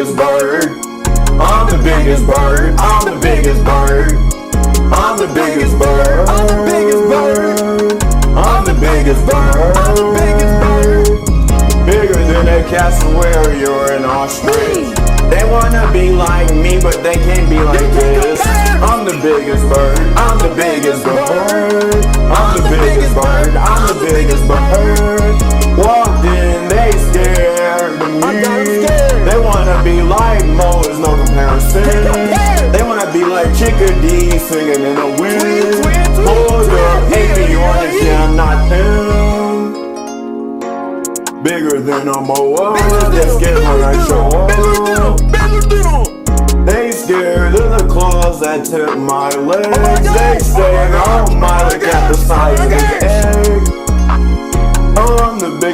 biggest bird. I'm the biggest bird. I'm the biggest bird. I'm the biggest bird. I'm the biggest bird. I'm the biggest bird. I'm the biggest bird. Bigger than a cassowary in Australia. They wanna be like me, but they can't be like this. I'm the biggest bird. I'm the biggest bird. I'm the biggest bird. I'm the biggest bird. Walked in, they scared of me. They wanna be like Mo, there's no comparison. They wanna be like Chickadee singing in the wind. Hold up, hate me, you understand I'm not them. Bigger than a Moa, they scared when I show up. They scared of the claws that tip my legs. They say, oh my, look at the size of the egg. Oh, I'm the big